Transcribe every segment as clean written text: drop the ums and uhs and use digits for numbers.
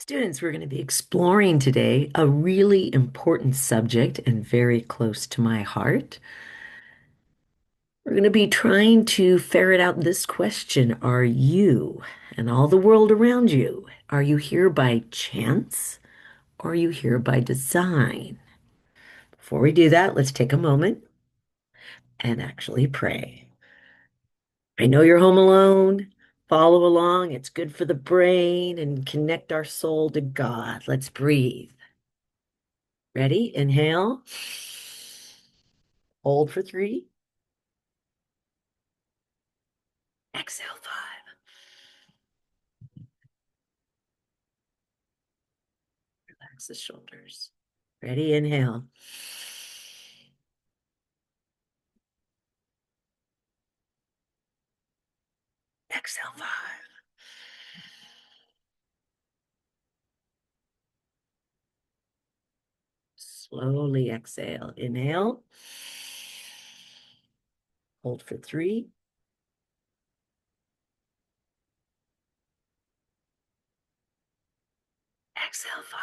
Students, we're going to be exploring today a really important subject and very close to my heart. We're going to be trying to ferret out this question. Are you and all the world around you, are you here by chance or are you here by design? Before we do that, let's take a moment and actually pray. I know you're home alone. Follow along. It's good for the brain and connect our soul to God. Let's breathe. Ready? Inhale. Hold for three. Exhale five. Relax the shoulders. Ready? Inhale. Exhale five. Slowly exhale. Inhale. Hold for three. Exhale five.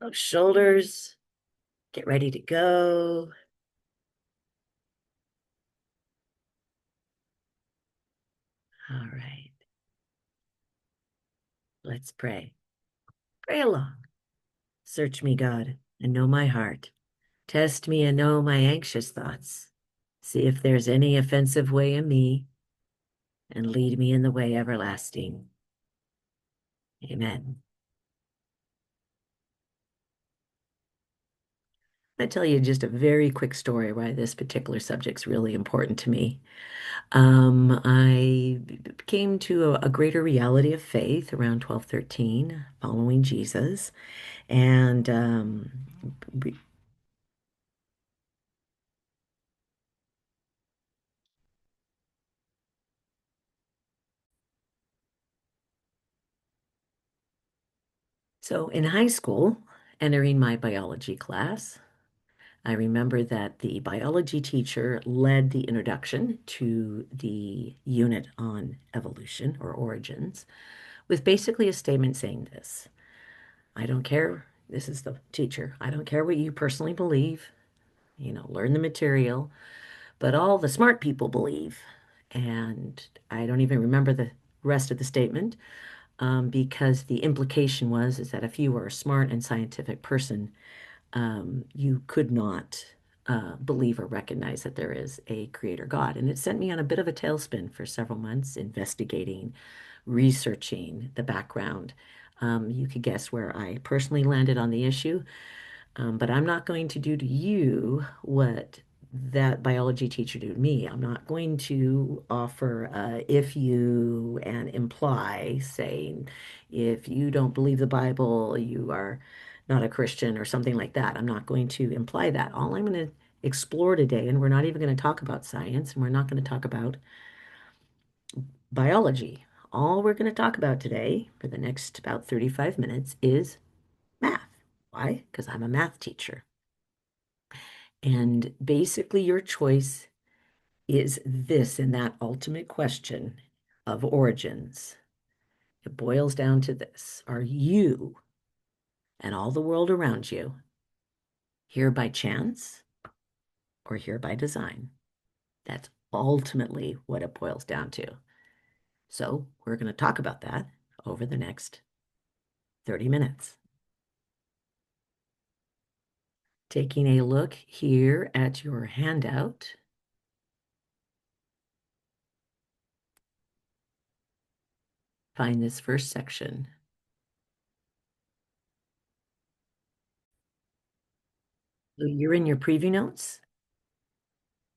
Those shoulders. Get ready to go. All right. Let's pray. Pray along. Search me, God, and know my heart. Test me and know my anxious thoughts. See if there's any offensive way in me, and lead me in the way everlasting. Amen. I tell you just a very quick story why this particular subject's really important to me. I came to a greater reality of faith around 12, 13, following Jesus. And re- so in high school, entering my biology class, I remember that the biology teacher led the introduction to the unit on evolution or origins with basically a statement saying this. I don't care. This is the teacher. I don't care what you personally believe, learn the material, but all the smart people believe. And I don't even remember the rest of the statement because the implication was is that if you were a smart and scientific person, you could not believe or recognize that there is a creator God. And it sent me on a bit of a tailspin for several months, investigating, researching the background. You could guess where I personally landed on the issue, but I'm not going to do to you what that biology teacher did to me. I'm not going to offer if you and imply saying if you don't believe the Bible, you are not a Christian or something like that. I'm not going to imply that. All I'm going to explore today, and we're not even going to talk about science, and we're not going to talk about biology. All we're going to talk about today for the next about 35 minutes is math. Why? Because I'm a math teacher. And basically, your choice is this in that ultimate question of origins. It boils down to this. Are you and all the world around you here by chance or here by design? That's ultimately what it boils down to. So, we're going to talk about that over the next 30 minutes. Taking a look here at your handout, find this first section. So you're in your preview notes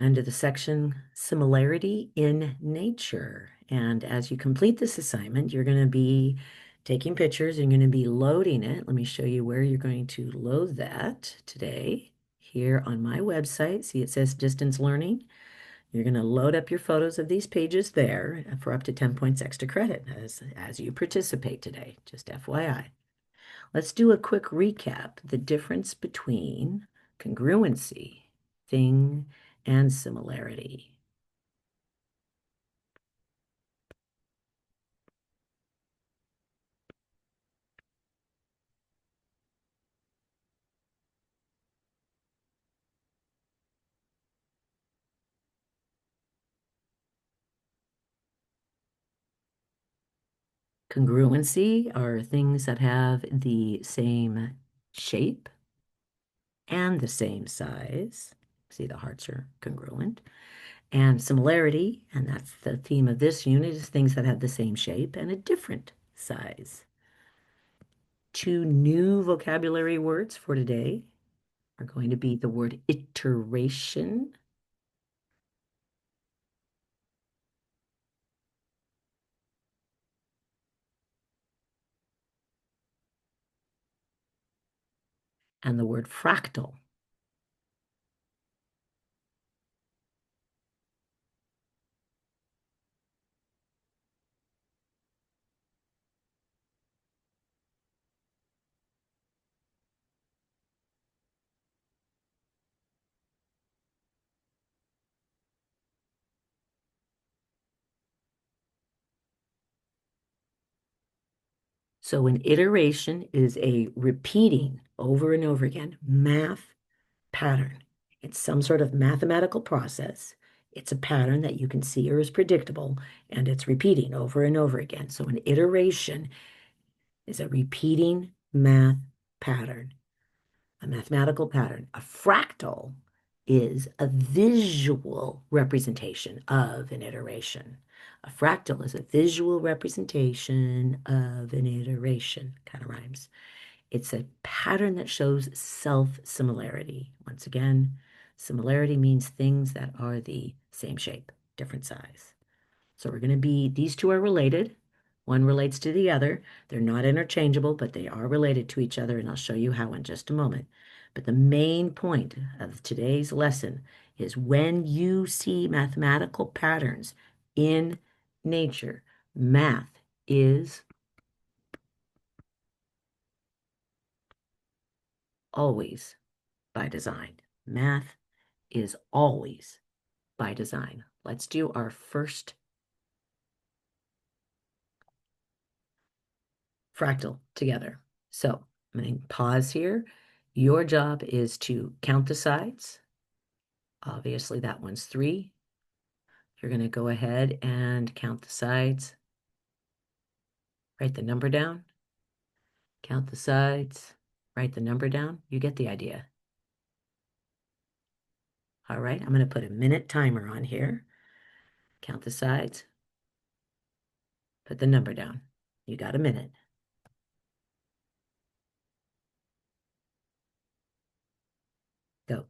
under the section Similarity in Nature. And as you complete this assignment, you're going to be taking pictures and you're going to be loading it. Let me show you where you're going to load that today. Here on my website, see it says Distance Learning. You're going to load up your photos of these pages there for up to 10 points extra credit as you participate today, just FYI. Let's do a quick recap. The difference between congruency thing, and similarity. Congruency are things that have the same shape and the same size. See, the hearts are congruent. And similarity, and that's the theme of this unit, is things that have the same shape and a different size. Two new vocabulary words for today are going to be the word iteration and the word fractal. So an iteration is a repeating over and over again math pattern. It's some sort of mathematical process. It's a pattern that you can see or is predictable, and it's repeating over and over again. So an iteration is a repeating math pattern, a mathematical pattern. A fractal is a visual representation of an iteration. A fractal is a visual representation of an iteration. Kind of rhymes. It's a pattern that shows self-similarity. Once again, similarity means things that are the same shape, different size. So we're going to be, these two are related. One relates to the other. They're not interchangeable, but they are related to each other, and I'll show you how in just a moment. But the main point of today's lesson is when you see mathematical patterns in nature, math is always by design. Math is always by design. Let's do our first fractal together. So I'm going to pause here. Your job is to count the sides. Obviously, that one's 3. You're going to go ahead and count the sides. Write the number down. Count the sides. Write the number down. You get the idea. All right, I'm going to put a minute timer on here. Count the sides. Put the number down. You got a minute. Go.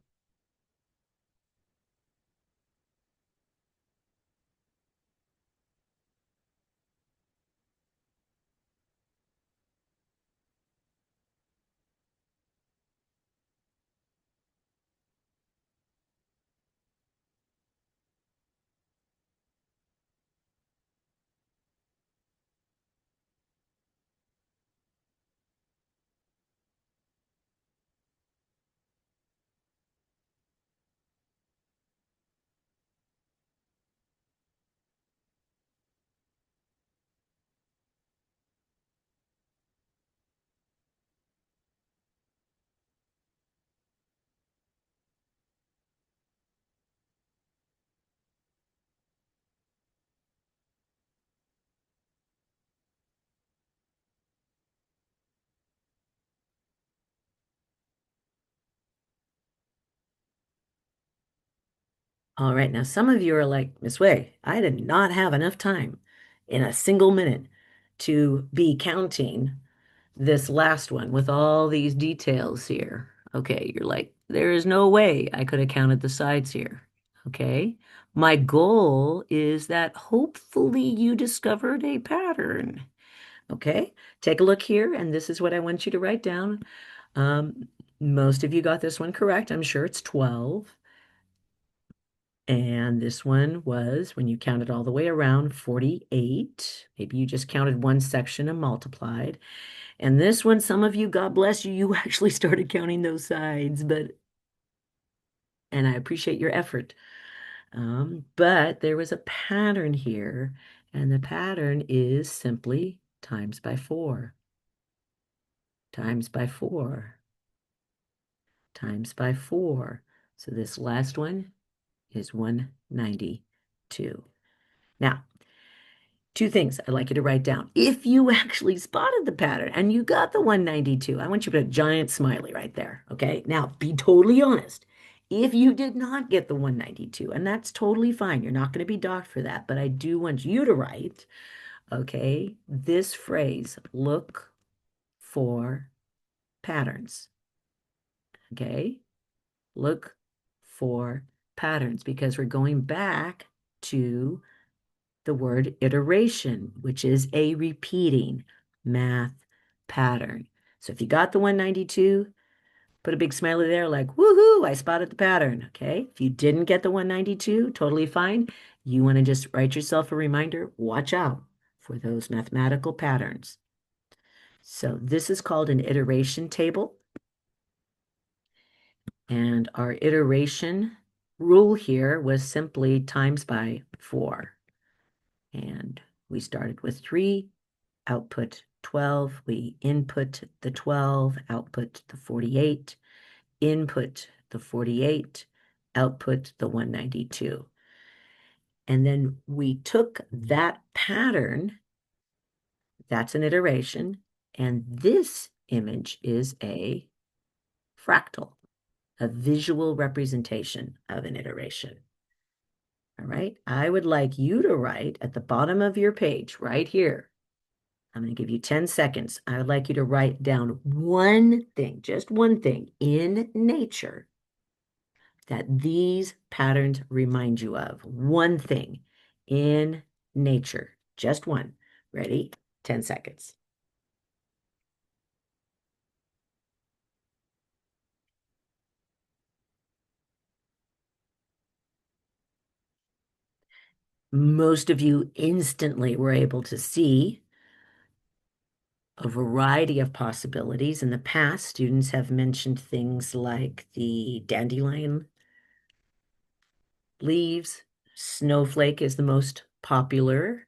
All right, now some of you are like, Miss Way, I did not have enough time in a single minute to be counting this last one with all these details here. Okay, you're like, there is no way I could have counted the sides here. Okay, my goal is that hopefully you discovered a pattern. Okay, take a look here, and this is what I want you to write down. Um, Most of you got this one correct. I'm sure it's 12. And this one was, when you counted all the way around, 48. Maybe you just counted one section and multiplied. And this one, some of you, God bless you, you actually started counting those sides, but and I appreciate your effort. But there was a pattern here, and the pattern is simply times by 4, times by 4, times by 4. So this last one is 192. Now, two things I'd like you to write down. If you actually spotted the pattern and you got the 192, I want you to put a giant smiley right there, okay? Now, be totally honest. If you did not get the 192, and that's totally fine, you're not going to be docked for that, but I do want you to write, okay, this phrase, look for patterns, okay? Look for patterns because we're going back to the word iteration, which is a repeating math pattern. So if you got the 192, put a big smiley there like, woohoo, I spotted the pattern, okay? If you didn't get the 192, totally fine. You want to just write yourself a reminder, watch out for those mathematical patterns. So this is called an iteration table. And our iteration rule here was simply times by 4. And we started with 3, output 12. We input the 12, output the 48, input the 48, output the 192. And then we took that pattern, that's an iteration, and this image is a fractal, a visual representation of an iteration. All right, I would like you to write at the bottom of your page right here. I'm going to give you 10 seconds. I would like you to write down one thing, just one thing in nature that these patterns remind you of. One thing in nature, just one. Ready? 10 seconds. Most of you instantly were able to see a variety of possibilities. In the past, students have mentioned things like the dandelion leaves. Snowflake is the most popular.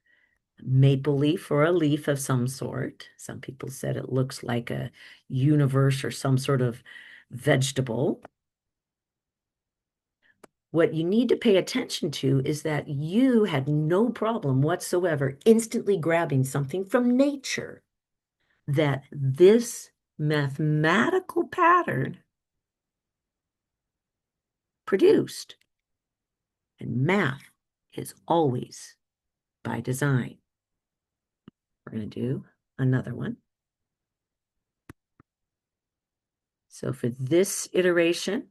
Maple leaf or a leaf of some sort. Some people said it looks like a universe or some sort of vegetable. What you need to pay attention to is that you had no problem whatsoever instantly grabbing something from nature, that this mathematical pattern produced. And math is always by design. We're going to do another one. So for this iteration,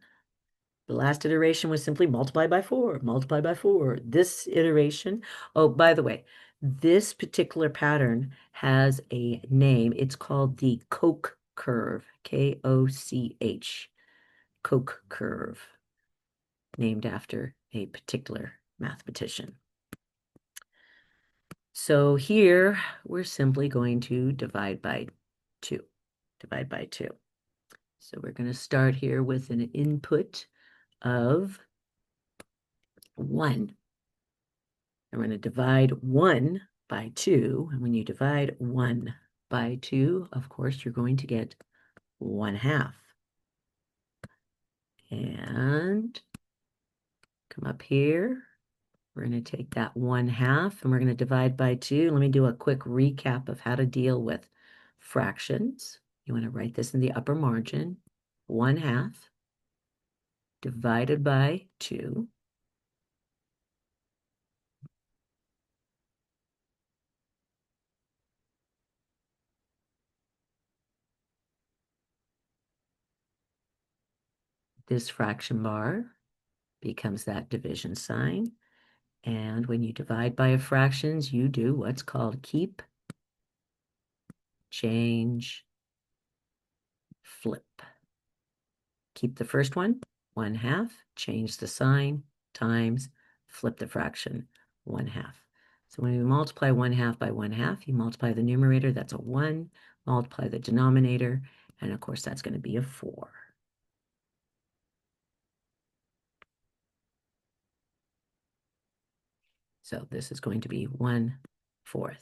the last iteration was simply multiply by 4, multiply by 4. This iteration, oh, by the way, this particular pattern has a name. It's called the Koch curve, K-O-C-H, Koch curve, named after a particular mathematician. So here, we're simply going to divide by 2. Divide by 2. So we're going to start here with an input of 1. And we're going to divide 1 by 2. And when you divide 1 by 2, of course, you're going to get 1/2. And come up here. We're going to take that 1/2 and we're going to divide by 2. Let me do a quick recap of how to deal with fractions. You want to write this in the upper margin. 1/2 divided by 2. This fraction bar becomes that division sign. And when you divide by fractions, you do what's called keep, change, flip. Keep the first one, 1/2, change the sign, times, flip the fraction, 1/2. So when you multiply 1/2 by 1/2, you multiply the numerator, that's a 1, multiply the denominator, and of course that's going to be a 4. So this is going to be 1/4.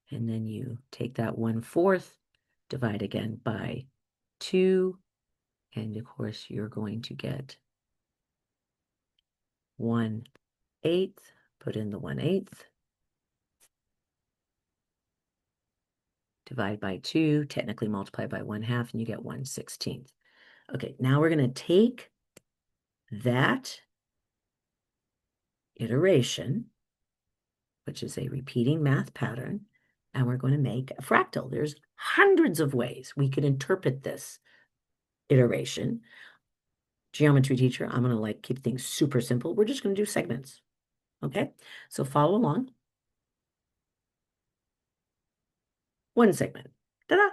And then you take that 1/4, divide again by 2, and of course you're going to get 1/8. Put in the 1/8. Divide by 2, technically multiply by 1/2, and you get 1/16. Okay, now we're going to take that iteration, which is a repeating math pattern, and we're going to make a fractal. There's hundreds of ways we could interpret this iteration. Geometry teacher, I'm going to keep things super simple. We're just going to do segments. Okay, so follow along. One segment. Ta-da!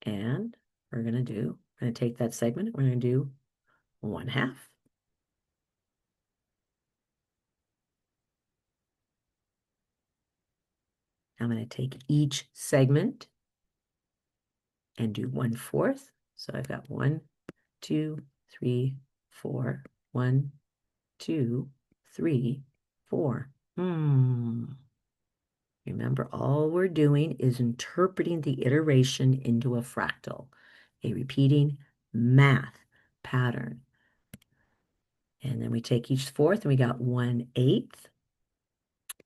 And we're going to take that segment. We're going to do 1/2. I'm going to take each segment and do 1/4. So I've got 1, 2, 3, 4. 1, 2, 3, 4. Remember, all we're doing is interpreting the iteration into a fractal, a repeating math pattern. And then we take each fourth and we got 1/8.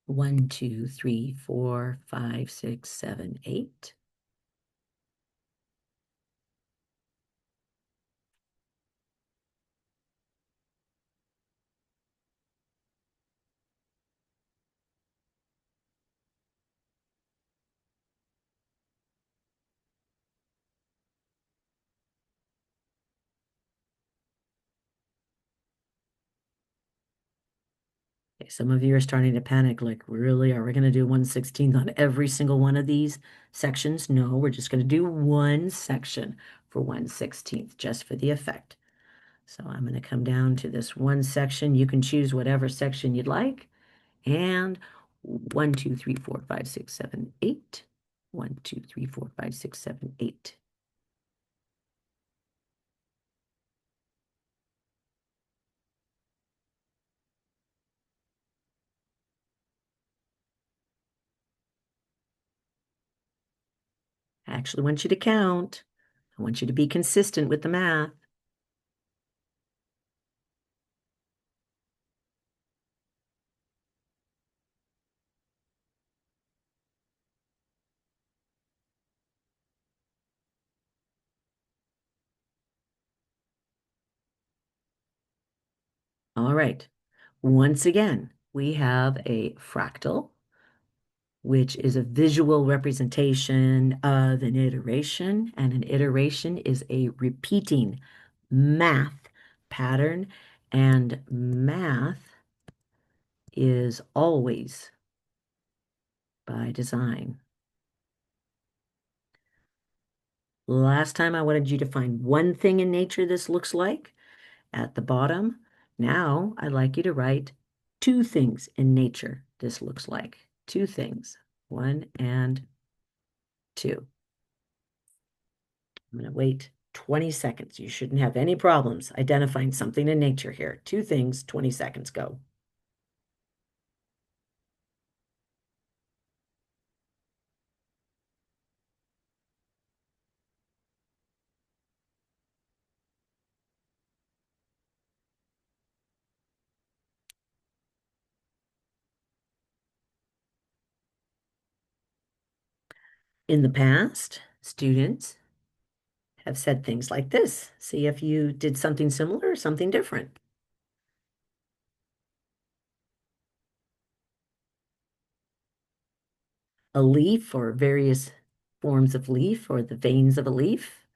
1, 2, 3, 4, 5, 6, 7, 8. Okay, some of you are starting to panic, like, really, are we going to do 1/16 on every single one of these sections? No, we're just going to do one section for 1/16, just for the effect. So I'm going to come down to this one section. You can choose whatever section you'd like. And 1, 2, 3, 4, 5, 6, 7, 8. 1, 2, 3, 4, 5, 6, 7, 8. I actually want you to count. I want you to be consistent with the math. All right. Once again, we have a fractal, which is a visual representation of an iteration, and an iteration is a repeating math pattern, and math is always by design. Last time I wanted you to find one thing in nature this looks like at the bottom. Now I'd like you to write 2 things in nature this looks like. 2 things, 1 and 2. I'm going to wait 20 seconds. You shouldn't have any problems identifying something in nature here. 2 things, 20 seconds, go. In the past, students have said things like this. See if you did something similar or something different. A leaf or various forms of leaf or the veins of a leaf.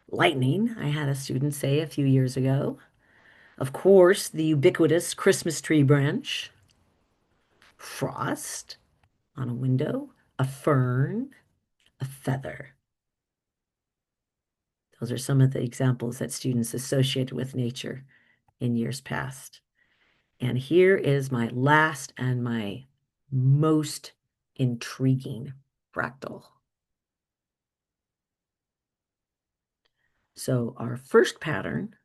Lightning, I had a student say a few years ago. Of course, the ubiquitous Christmas tree branch. Frost on a window. A fern. A feather. Those are some of the examples that students associated with nature in years past. And here is my last and my most intriguing fractal. So our first pattern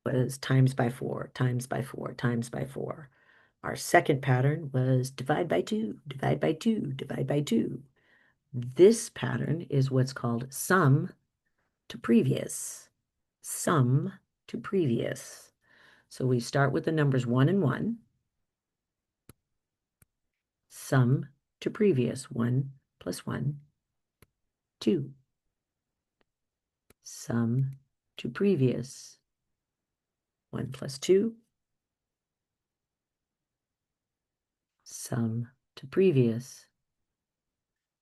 was times by 4, times by 4, times by 4. Our second pattern was divide by 2, divide by 2, divide by 2. This pattern is what's called sum to previous. Sum to previous. So we start with the numbers 1 and 1. Sum to previous. 1 plus 1, 2. Sum to previous. 1 plus 2. Sum to previous.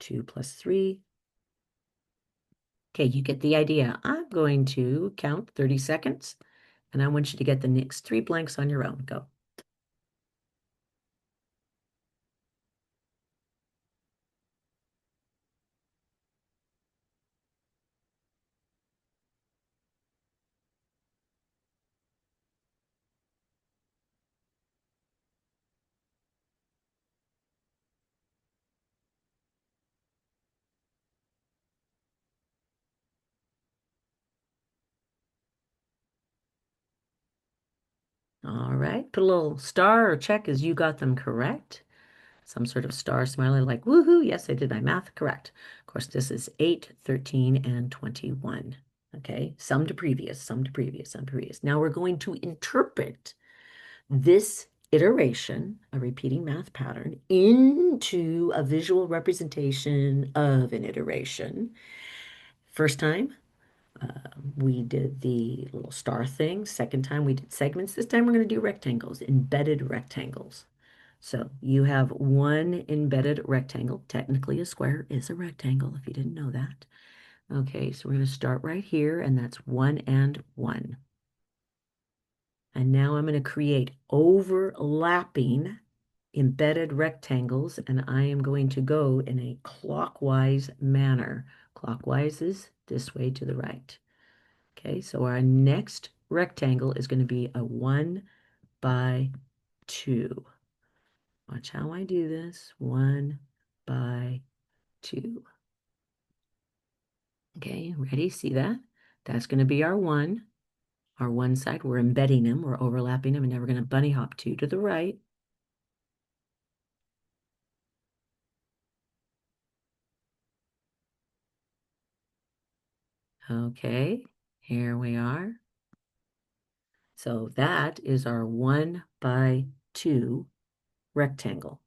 2 plus 3. Okay, you get the idea. I'm going to count 30 seconds, and I want you to get the next 3 blanks on your own. Go. All right, put a little star or check as you got them correct. Some sort of star smiley like, woohoo, yes, I did my math correct. Of course, this is 8, 13, and 21. Okay, sum to previous, sum to previous, sum to previous. Now we're going to interpret this iteration, a repeating math pattern, into a visual representation of an iteration. First time, we did the little star thing. Second time, we did segments. This time, we're going to do rectangles, embedded rectangles. So you have one embedded rectangle. Technically, a square is a rectangle, if you didn't know that. Okay, so we're going to start right here, and that's 1 and 1. And now I'm going to create overlapping embedded rectangles, and I am going to go in a clockwise manner. Clockwise is this way to the right. Okay, so our next rectangle is going to be a 1 by 2. Watch how I do this. 1 by 2. Okay, ready? See that? That's going to be our 1. Our one side, we're embedding them, we're overlapping them, and now we're going to bunny hop 2 to the right. Okay, here we are. So that is our 1 by 2 rectangle.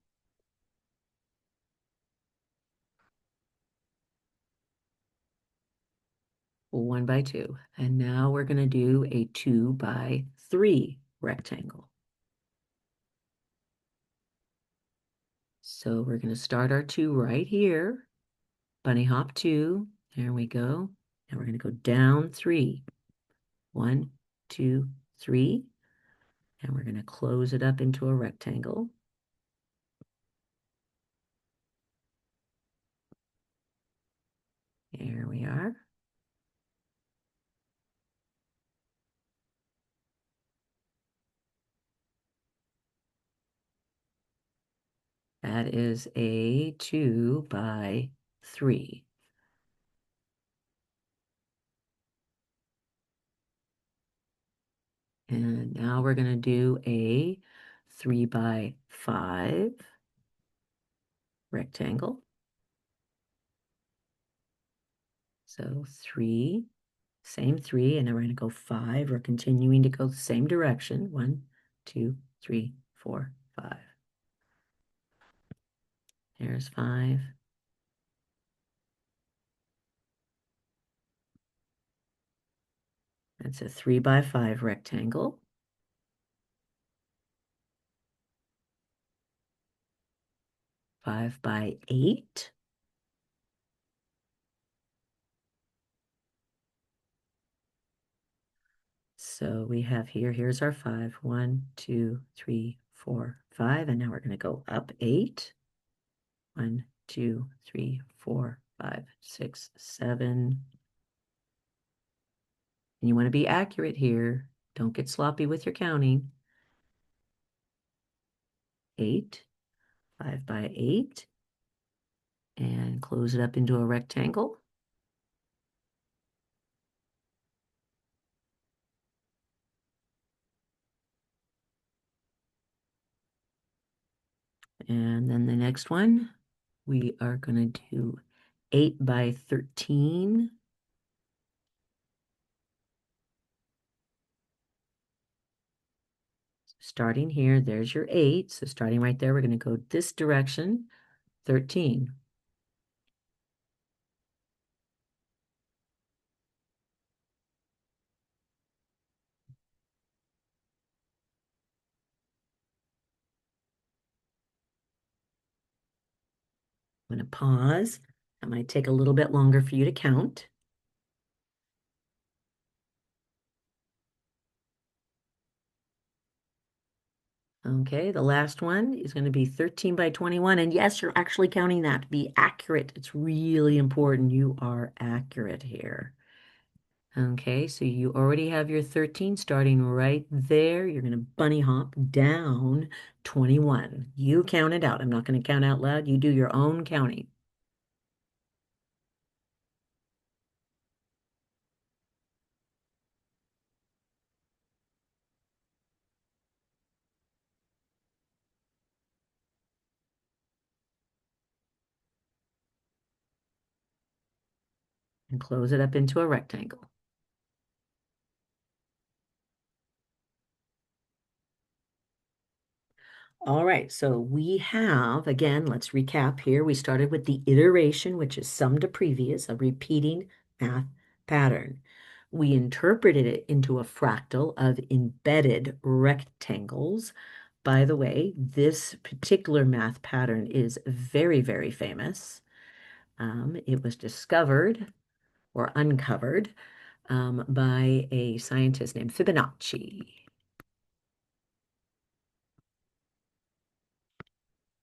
One by 2. And now we're going to do a 2 by 3 rectangle. So we're going to start our 2 right here. Bunny hop 2. There we go. Now we're going to go down 3. 1, 2, 3. And we're going to close it up into a rectangle. There we are. That is a 2 by 3. And now we're going to do a 3 by 5 rectangle. So 3, same 3, and then we're going to go 5. We're continuing to go the same direction. 1, 2, 3, 4, 5. There's 5. That's a 3 by 5 rectangle. 5 by 8. So we have here's our 5. 1, 2, 3, 4, 5. And now we're going to go up 8. 1, 2, 3, 4, 5, 6, 7. And you want to be accurate here. Don't get sloppy with your counting. 8, 5 by 8. And close it up into a rectangle. And then the next one, we are going to do 8 by 13. Starting here, there's your 8. So starting right there, we're going to go this direction, 13. I'm going to pause. That might take a little bit longer for you to count. Okay, the last one is going to be 13 by 21. And yes, you're actually counting that to be accurate. It's really important you are accurate here. Okay, so you already have your 13 starting right there. You're going to bunny hop down 21. You count it out. I'm not going to count out loud. You do your own counting. And close it up into a rectangle. All right, so we have, again, let's recap here. We started with the iteration, which is sum to previous, a repeating math pattern. We interpreted it into a fractal of embedded rectangles. By the way, this particular math pattern is very, very famous. It was discovered or uncovered by a scientist named Fibonacci.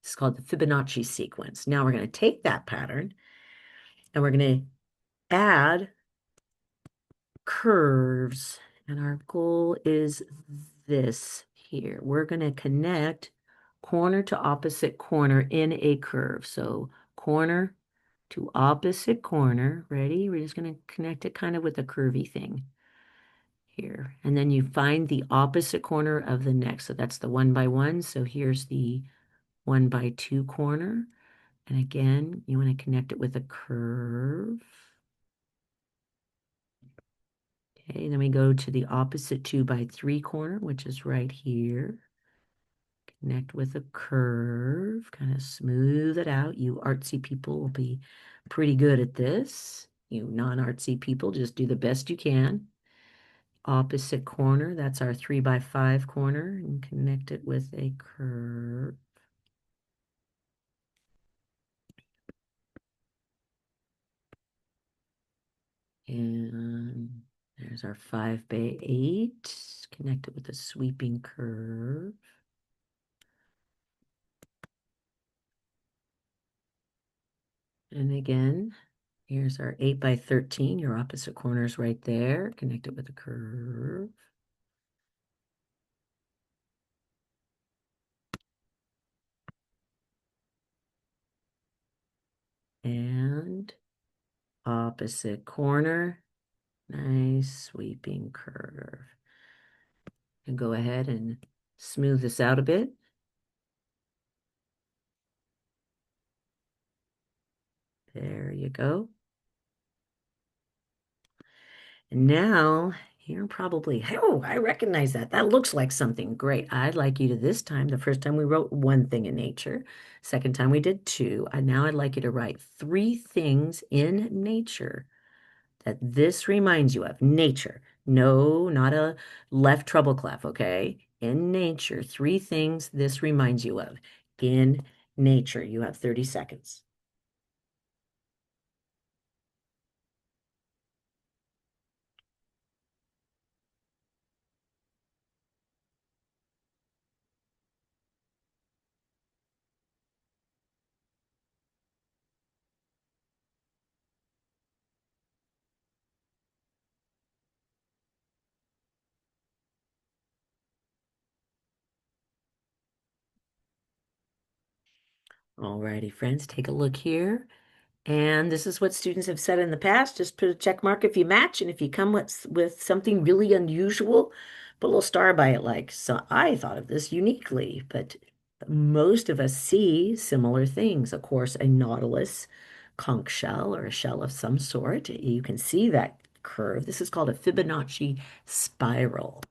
It's called the Fibonacci sequence. Now we're going to take that pattern and we're going to add curves. And our goal is this here. We're going to connect corner to opposite corner in a curve. So corner to opposite corner. Ready? We're just going to connect it kind of with a curvy thing here. And then you find the opposite corner of the next. So that's the 1 by 1. So here's the 1 by 2 corner. And again, you want to connect it with a curve. Okay, then we go to the opposite 2 by 3 corner, which is right here. Connect with a curve, kind of smooth it out. You artsy people will be pretty good at this. You non-artsy people, just do the best you can. Opposite corner, that's our 3 by 5 corner, and connect it with a curve. And there's our 5 by 8. Connect it with a sweeping curve. And again, here's our 8 by 13. Your opposite corner is right there. Connect it with a curve. And opposite corner. Nice sweeping curve. And go ahead and smooth this out a bit. There you go. And now you're probably, oh, I recognize that. That looks like something great. I'd like you to this time, the first time we wrote one thing in nature, second time we did two, and now I'd like you to write three things in nature that this reminds you of. Nature. No, not a left treble clef, okay? In nature, three things this reminds you of. In nature, you have 30 seconds. Alrighty, friends, take a look here. And this is what students have said in the past. Just put a check mark if you match, and if you come with something really unusual, put a little star by it like, so I thought of this uniquely, but Most of us see similar things. Of course, a nautilus conch shell or a shell of some sort. You can see that curve. This is called a Fibonacci spiral.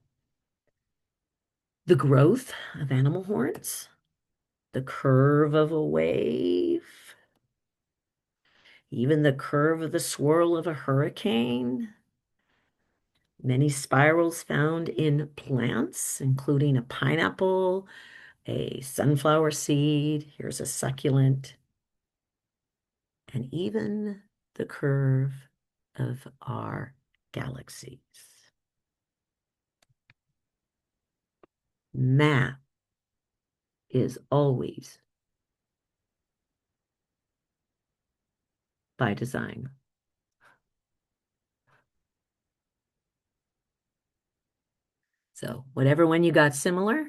The growth of animal horns, the curve of a wave, even the curve of the swirl of a hurricane. Many spirals found in plants, including a pineapple, a sunflower seed. Here's a succulent, and even the curve of our galaxies. Math is always by design. So whatever one you got similar,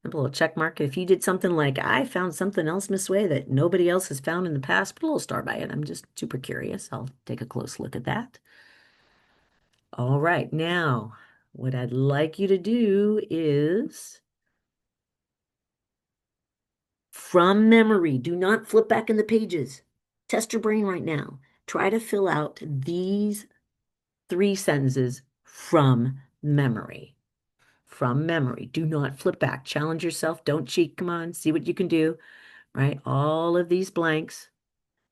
put a little check mark. If you did something like, I found something else, Miss Way, that nobody else has found in the past, put a little star by it. I'm just super curious. I'll take a close look at that. All right, now what I'd like you to do is from memory, do not flip back in the pages. Test your brain right now. Try to fill out these 3 sentences from memory. From memory. Do not flip back. Challenge yourself. Don't cheat. Come on, see what you can do, right? All of these blanks.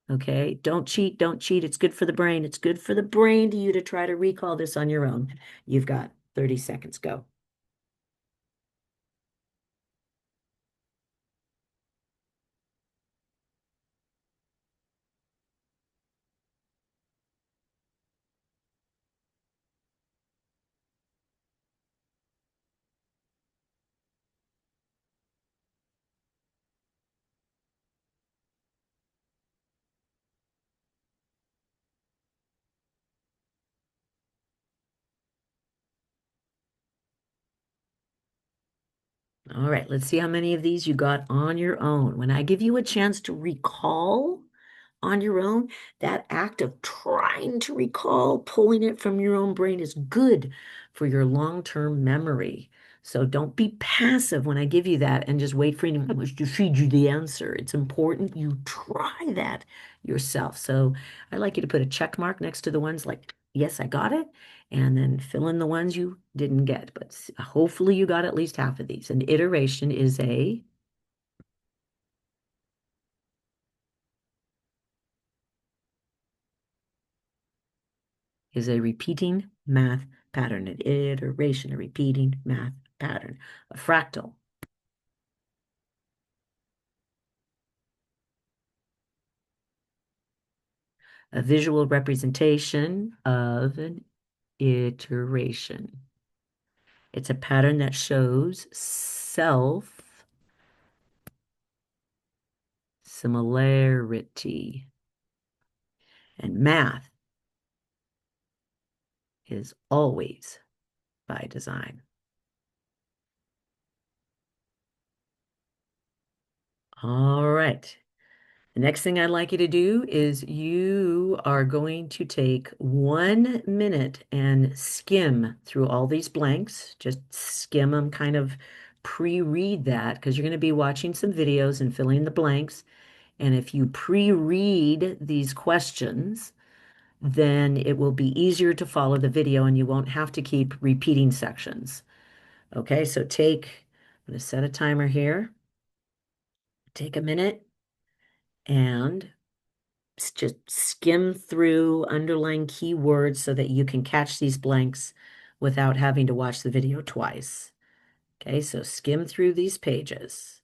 Okay, don't cheat, don't cheat. It's good for the brain. It's good for the brain to you to try to recall this on your own. You've got 30 seconds. Go. All right, let's see how many of these you got on your own. When I give you a chance to recall on your own, that act of trying to recall, pulling it from your own brain is good for your long-term memory. So don't be passive when I give you that and just wait for anyone to feed you the answer. It's important you try that yourself. So I like you to put a check mark next to the ones like, yes, I got it, and then fill in the ones you didn't get. But hopefully you got at least half of these. An iteration is a repeating math pattern, an iteration, a repeating math pattern. A fractal, a visual representation of an iteration. It's a pattern that shows self similarity. And math is always by design. All right. The next thing I'd like you to do is you are going to take 1 minute and skim through all these blanks. Just skim them, kind of pre-read that because you're going to be watching some videos and filling the blanks. And if you pre-read these questions, then it will be easier to follow the video and you won't have to keep repeating sections. Okay, so I'm going to set a timer here. Take a minute and just skim through underlying keywords so that you can catch these blanks without having to watch the video twice. Okay, so skim through these pages.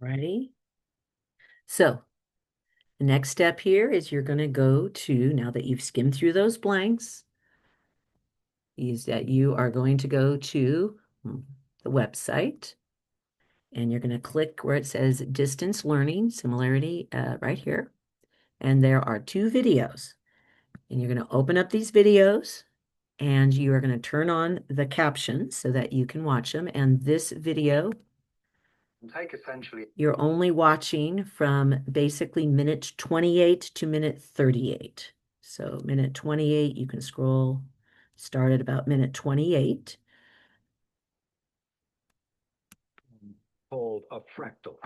Ready? So the next step here is you're going to go to, now that you've skimmed through those blanks, is that you are going to go to the website and you're going to click where it says distance learning similarity right here. And there are two videos. And you're going to open up these videos and you are going to turn on the captions so that you can watch them. And this video, you're only watching from basically minute 28 to minute 38. So minute 28, you can scroll, start at about minute 28. Called a fractal.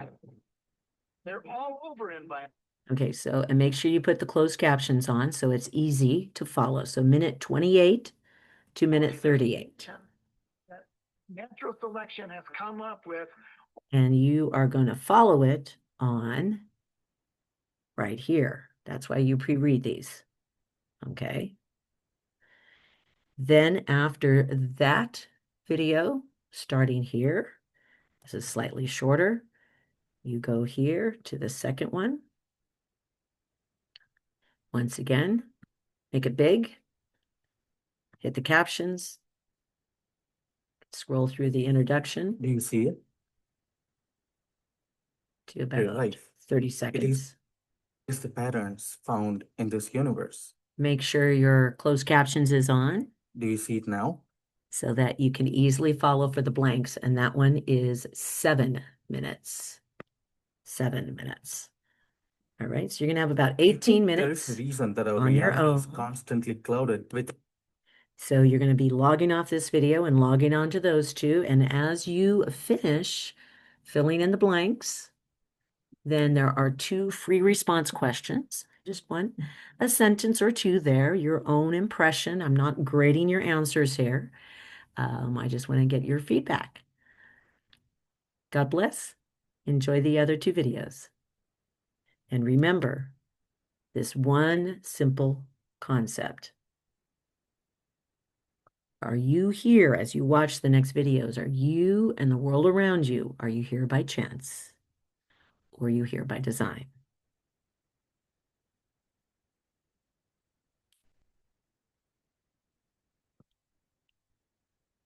They're all over in by. Okay, so, and make sure you put the closed captions on so it's easy to follow. So minute 28 to minute 38. Natural selection has come up with. And you are going to follow it on right here. That's why you pre-read these. Okay. Then after that video, starting here, this is slightly shorter. You go here to the second one. Once again, make it big. Hit the captions. Scroll through the introduction. Do you see it? To about Right. 30 seconds. It is the patterns found in this universe. Make sure your closed captions is on Do you see it now? so that you can easily follow for the blanks. And that one is 7 minutes. 7 minutes. All right, so you're gonna have about 18 There is a minutes reason that our on your reality is own. constantly clouded with. So you're going to be logging off this video and logging on to those two. And as you finish filling in the blanks, then there are two free response questions. Just one, a sentence or two there, your own impression. I'm not grading your answers here. I just want to get your feedback. God bless. Enjoy the other two videos. And remember this one simple concept. Are you here as you watch the next videos? Are you and the world around you, are you here by chance? Or are you here by design?